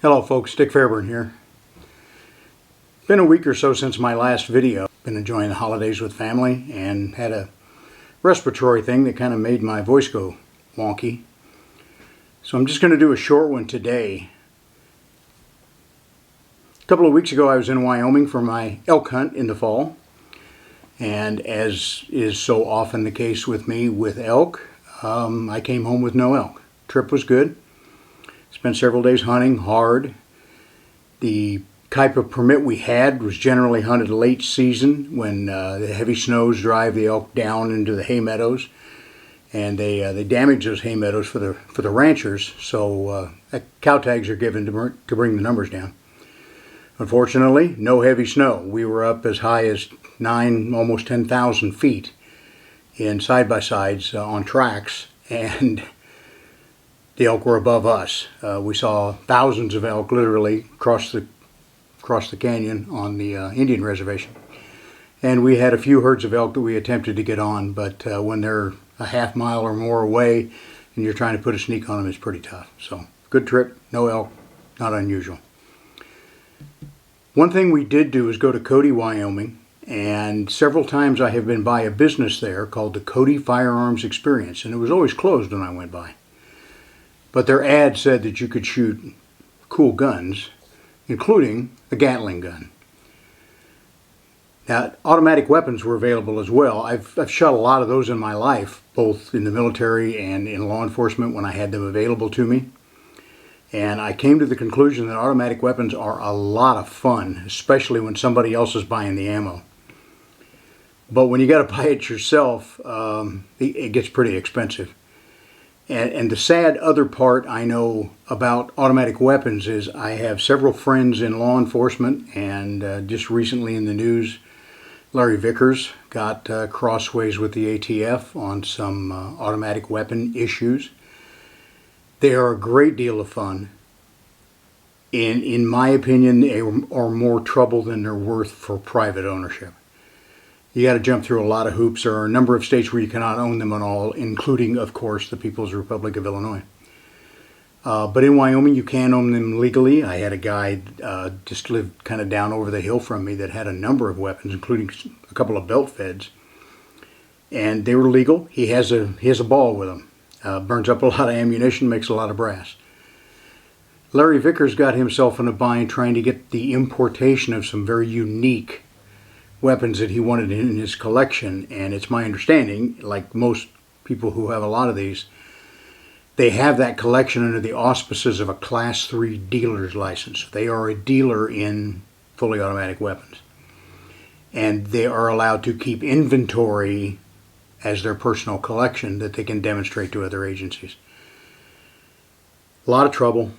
Hello folks, Dick Fairburn here. Been a week or so since my last video. Been enjoying the holidays with family and had a respiratory thing that kind of made my voice go wonky. So I'm just going to do a short one today. A couple of weeks ago I was in Wyoming for my elk hunt in the fall. And as is so often the case with me with elk, I came home with no elk. Trip was good. Spent several days hunting hard. The type of permit we had was generally hunted late season when the heavy snows drive the elk down into the hay meadows, and they damage those hay meadows for the ranchers. So cow tags are given to bring the numbers down. Unfortunately, no heavy snow. We were up as high as 9, almost 10,000 feet in side-by-sides on tracks, and the elk were above us. We saw thousands of elk literally cross the canyon on the Indian reservation. And we had a few herds of elk that we attempted to get on, but when they're a half mile or more away and you're trying to put a sneak on them, it's pretty tough. So, good trip, no elk, not unusual. One thing we did do is go to Cody, Wyoming, and several times I have been by a business there called the Cody Firearms Experience, and it was always closed when I went by. But their ad said that you could shoot cool guns, including a Gatling gun. Now, automatic weapons were available as well. I've shot a lot of those in my life, both in the military and in law enforcement when I had them available to me. And I came to the conclusion that automatic weapons are a lot of fun, especially when somebody else is buying the ammo. But when you got to buy it yourself, it gets pretty expensive. And the sad other part I know about automatic weapons is I have several friends in law enforcement, and just recently in the news, Larry Vickers got crossways with the ATF on some automatic weapon issues. They are a great deal of fun. In my opinion, they are more trouble than they're worth for private ownership. You got to jump through a lot of hoops. There are a number of states where you cannot own them at all, including, of course, the People's Republic of Illinois. But in Wyoming, you can own them legally. I had a guy just lived kind of down over the hill from me that had a number of weapons, including a couple of belt feds. And they were legal. He has a ball with them. Burns up a lot of ammunition, makes a lot of brass. Larry Vickers got himself in a bind trying to get the importation of some very unique weapons that he wanted in his collection, and it's my understanding, like most people who have a lot of these, they have that collection under the auspices of a Class 3 dealer's license. They are a dealer in fully automatic weapons, and they are allowed to keep inventory as their personal collection that they can demonstrate to other agencies. A lot of trouble,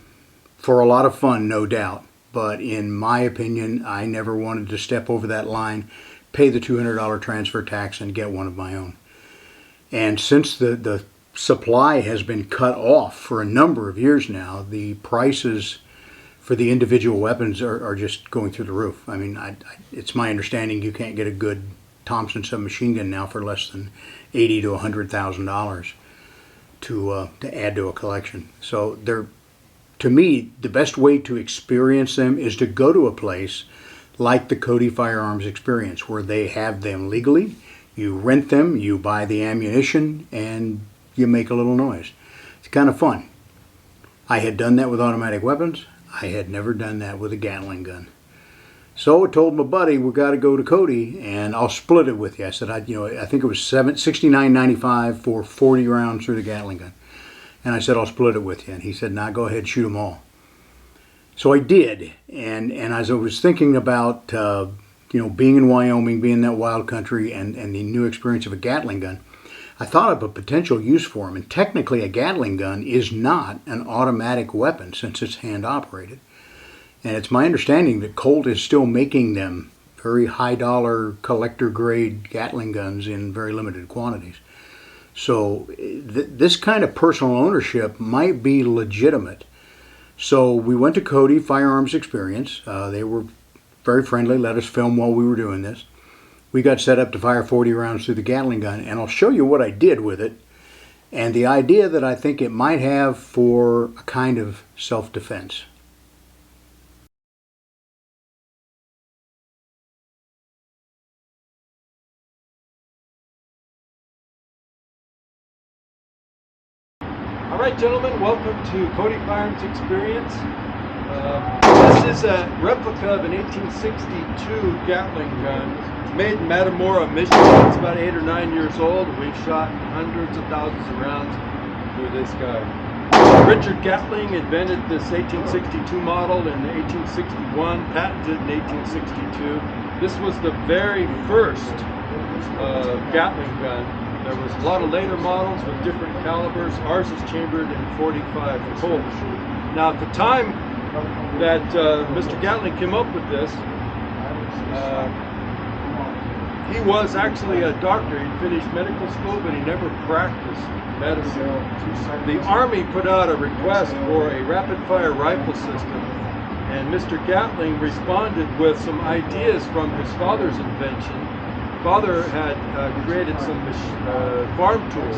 for a lot of fun, no doubt. But in my opinion, I never wanted to step over that line, pay the $200 transfer tax, and get one of my own. And since the supply has been cut off for a number of years now, the prices for the individual weapons are just going through the roof. I mean, it's my understanding you can't get a good Thompson submachine gun now for less than $80,000 to $100,000 to add to a collection. So they're, to me, the best way to experience them is to go to a place like the Cody Firearms Experience, where they have them legally. You rent them, you buy the ammunition, and you make a little noise. It's kind of fun. I had done that with automatic weapons. I had never done that with a Gatling gun. So I told my buddy, we got to go to Cody, and I'll split it with you. I said, I think it was $69.95 for 40 rounds through the Gatling gun. And I said, I'll split it with you. And he said, nah, go ahead, shoot them all. So I did. And as I was thinking about, being in Wyoming, being in that wild country, and the new experience of a Gatling gun, I thought of a potential use for them. And technically, a Gatling gun is not an automatic weapon since it's hand-operated. And it's my understanding that Colt is still making them very high-dollar, collector-grade Gatling guns in very limited quantities. So this kind of personal ownership might be legitimate. So we went to Cody Firearms Experience. They were very friendly, let us film while we were doing this. We got set up to fire 40 rounds through the Gatling gun, and I'll show you what I did with it and the idea that I think it might have for a kind of self-defense. gentlemen, welcome to Cody Firearms Experience. This is a replica of an 1862 Gatling gun. It's made in Metamora, Michigan. It's about 8 or 9 years old. We've shot hundreds of thousands of rounds through this guy. Richard Gatling invented this 1862 model in 1861, patented in 1862. This was the very first Gatling gun. There was a lot of later models with different calibers. Ours is chambered in 45 Colt. Now, at the time that Mr. Gatling came up with this, he was actually a doctor. He finished medical school, but he never practiced medicine. The Army put out a request for a rapid-fire rifle system, and Mr. Gatling responded with some ideas from his father's invention. Father had created some farm tools,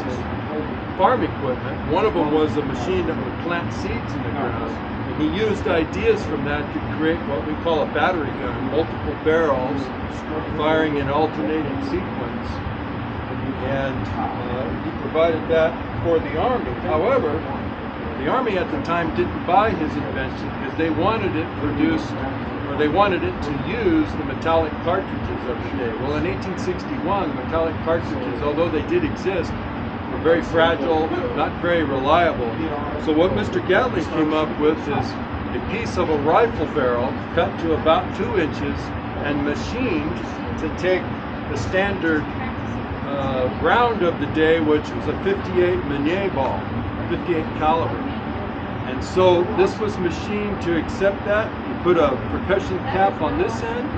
farm equipment. One of them was a machine that would plant seeds in the ground. And he used ideas from that to create what we call a battery gun, multiple barrels firing in alternating sequence. And he provided that for the Army. However, the Army at the time didn't buy his invention because they wanted it produced, or they wanted it to use the metallic cartridges of the day. Well, in 1861, the metallic cartridges, although they did exist, were very fragile, not very reliable. So what Mr. Gatling came up with is a piece of a rifle barrel cut to about 2 inches and machined to take the standard round of the day, which was a 58 Meunier ball, 58 caliber. And so this was machined to accept that. You put a percussion cap on this end,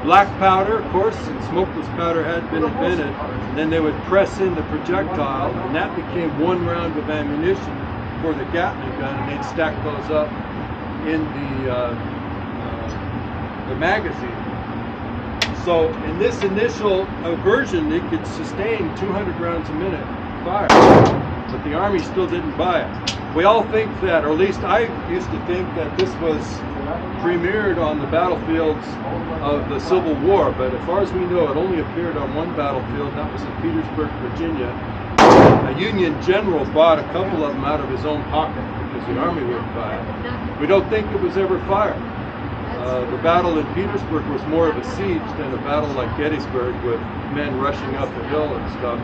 black powder, of course, and smokeless powder had been invented. And then they would press in the projectile, and that became 1 round of ammunition for the Gatling gun, and they'd stack those up in the magazine. So in this initial version, it could sustain 200 rounds a minute fire, but the Army still didn't buy it. We all think that, or at least I used to think that this was premiered on the battlefields of the Civil War, but as far as we know, it only appeared on one battlefield, that was in Petersburg, Virginia. A Union general bought a couple of them out of his own pocket because the Army wouldn't buy it. We don't think it was ever fired. The battle in Petersburg was more of a siege than a battle like Gettysburg with men rushing up the hill and stuff.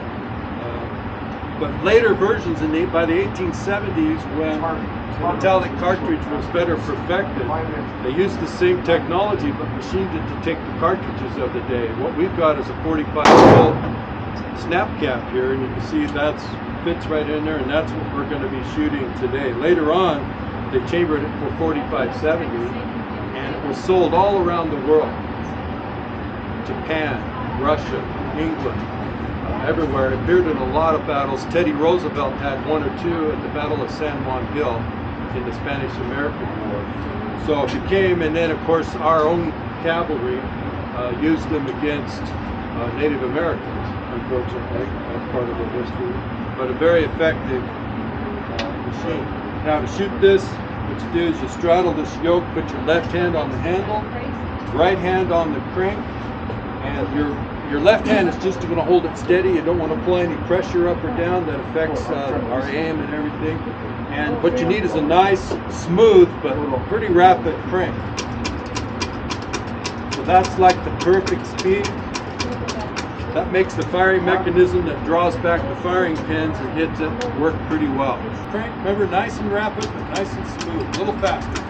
But later versions, by the 1870s, when the metallic cartridge was better perfected, they used the same technology but machined it to take the cartridges of the day. What we've got is a 45 Colt snap cap here, and you can see that fits right in there, and that's what we're going to be shooting today. Later on, they chambered it for 45-70, and it was sold all around the world. Japan, Russia, England, everywhere. It appeared in a lot of battles. Teddy Roosevelt had 1 or 2 at the Battle of San Juan Hill in the Spanish-American War. So it became, and then of course our own cavalry used them against Native Americans, unfortunately, as part of the history, but a very effective machine. Now to shoot this, what you do is you straddle this yoke, put your left hand on the handle, right hand on the crank, and your left hand is just going to hold it steady. You don't want to apply any pressure up or down that affects our aim and everything. And what you need is a nice, smooth, but pretty rapid crank. So that's like the perfect speed. That makes the firing mechanism that draws back the firing pins and hits it work pretty well. Crank, remember, nice and rapid, but nice and smooth. A little faster.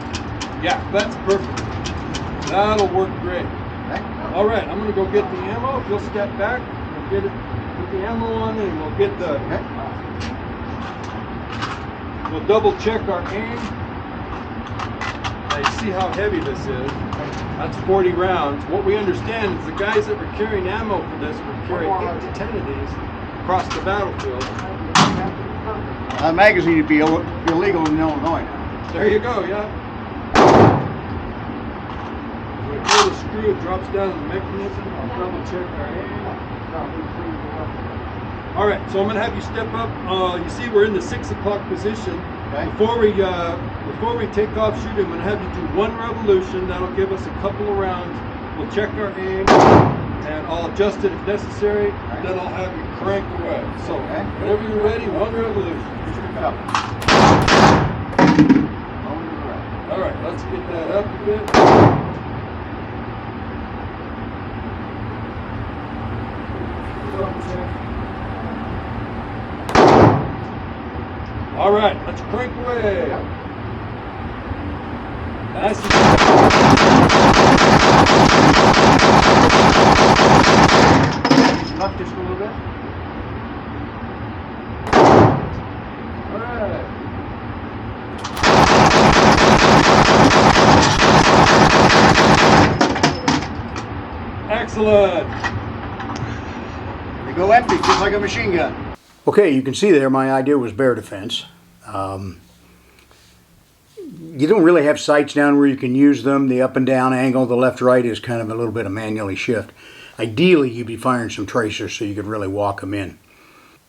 Yeah, that's perfect. That'll work great. All right, I'm going to go get the ammo. If you'll step back, we'll get the ammo on, and we'll get the. We'll double check our aim. Now you see how heavy this is. That's 40 rounds. What we understand is the guys that were carrying ammo for this were carrying 8 to 10 of these across the battlefield. A magazine would be illegal in Illinois. There you go. Yeah. Pull the screw, it drops down to the mechanism. I'll double check our aim. Alright, so I'm going to have you step up. You see we're in the 6 o'clock position. Okay. Before we take off shooting, I'm going to have you do 1 revolution. That'll give us a couple of rounds. We'll check our aim, and I'll adjust it if necessary. Then I'll have you crank away. So, whenever you're ready, 1 revolution. Up. All right, let's get that up a bit. All right, let's crank away. Nice. Up just a little bit. All right. Excellent. They go empty, just like a machine gun. Okay, you can see there my idea was bear defense. You don't really have sights down where you can use them. The up and down angle, the left-right is kind of a little bit of manually shift. Ideally, you'd be firing some tracers so you could really walk them in.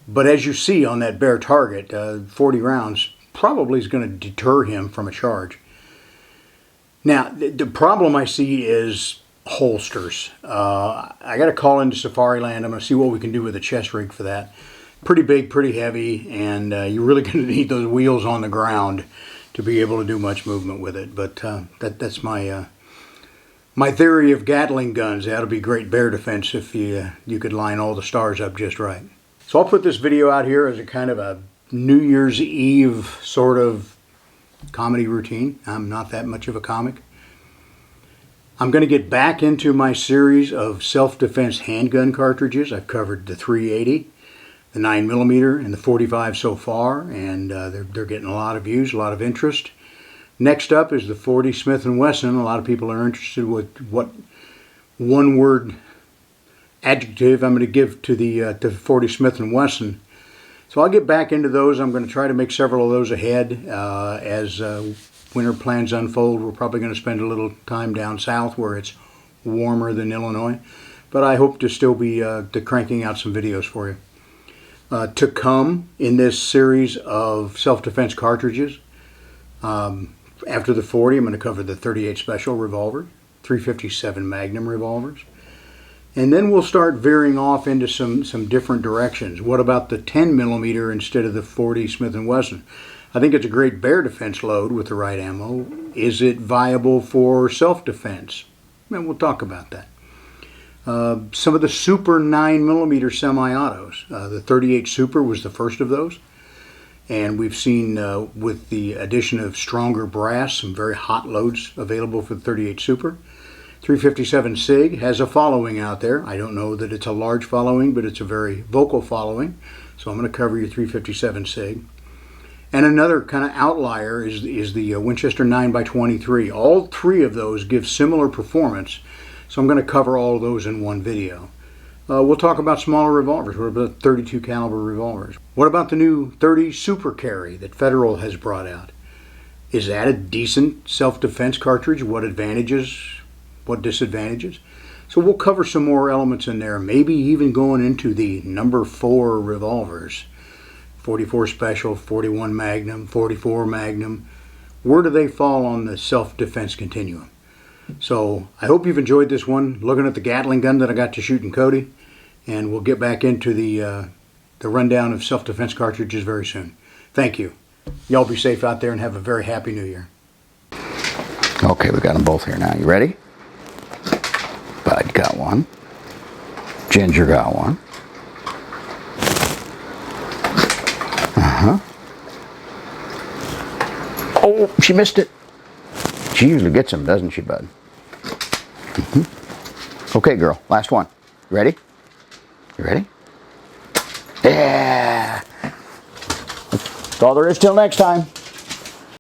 But as you see on that bear target, 40 rounds probably is going to deter him from a charge. Now, the problem I see is holsters. I got to call into Safariland. I'm going to see what we can do with a chest rig for that. Pretty big, pretty heavy, and you're really going to need those wheels on the ground to be able to do much movement with it. But that's my my theory of Gatling guns. That'll be great bear defense if you could line all the stars up just right. So I'll put this video out here as a kind of a New Year's Eve sort of comedy routine. I'm not that much of a comic. I'm going to get back into my series of self-defense handgun cartridges. I've covered the 380, the 9mm, and the 45 so far, and they're getting a lot of views, a lot of interest. Next up is the 40 Smith & Wesson. A lot of people are interested with what one-word adjective I'm going to give to the 40 Smith & Wesson. So I'll get back into those. I'm going to try to make several of those ahead as winter plans unfold. We're probably going to spend a little time down south where it's warmer than Illinois. But I hope to still be cranking out some videos for you. To come in this series of self-defense cartridges, after the 40, I'm going to cover the 38 Special revolver, 357 Magnum revolvers. And then we'll start veering off into some different directions. What about the 10mm instead of the 40 Smith & Wesson? I think it's a great bear defense load with the right ammo. Is it viable for self-defense? And we'll talk about that. Some of the Super 9mm semi-autos. The 38 Super was the first of those. And we've seen with the addition of stronger brass, some very hot loads available for the 38 Super. 357 SIG has a following out there. I don't know that it's a large following, but it's a very vocal following. So I'm going to cover your 357 SIG. And another kind of outlier is the Winchester 9x23. All three of those give similar performance. So I'm going to cover all of those in one video. We'll talk about smaller revolvers. What about 32 caliber revolvers? What about the new 30 Super Carry that Federal has brought out? Is that a decent self-defense cartridge? What advantages? What disadvantages? So we'll cover some more elements in there, maybe even going into the number 4 revolvers. 44 Special, 41 Magnum, 44 Magnum. Where do they fall on the self-defense continuum? So I hope you've enjoyed this one, looking at the Gatling gun that I got to shoot in Cody, and we'll get back into the rundown of self-defense cartridges very soon. Thank you. Y'all be safe out there and have a very happy New Year. Okay, we got them both here now. You ready? Bud got one. Ginger got one. Oh, she missed it. She usually gets them, doesn't she, Bud? Okay, girl, last one. You ready? You ready? Yeah! That's all there is till next time.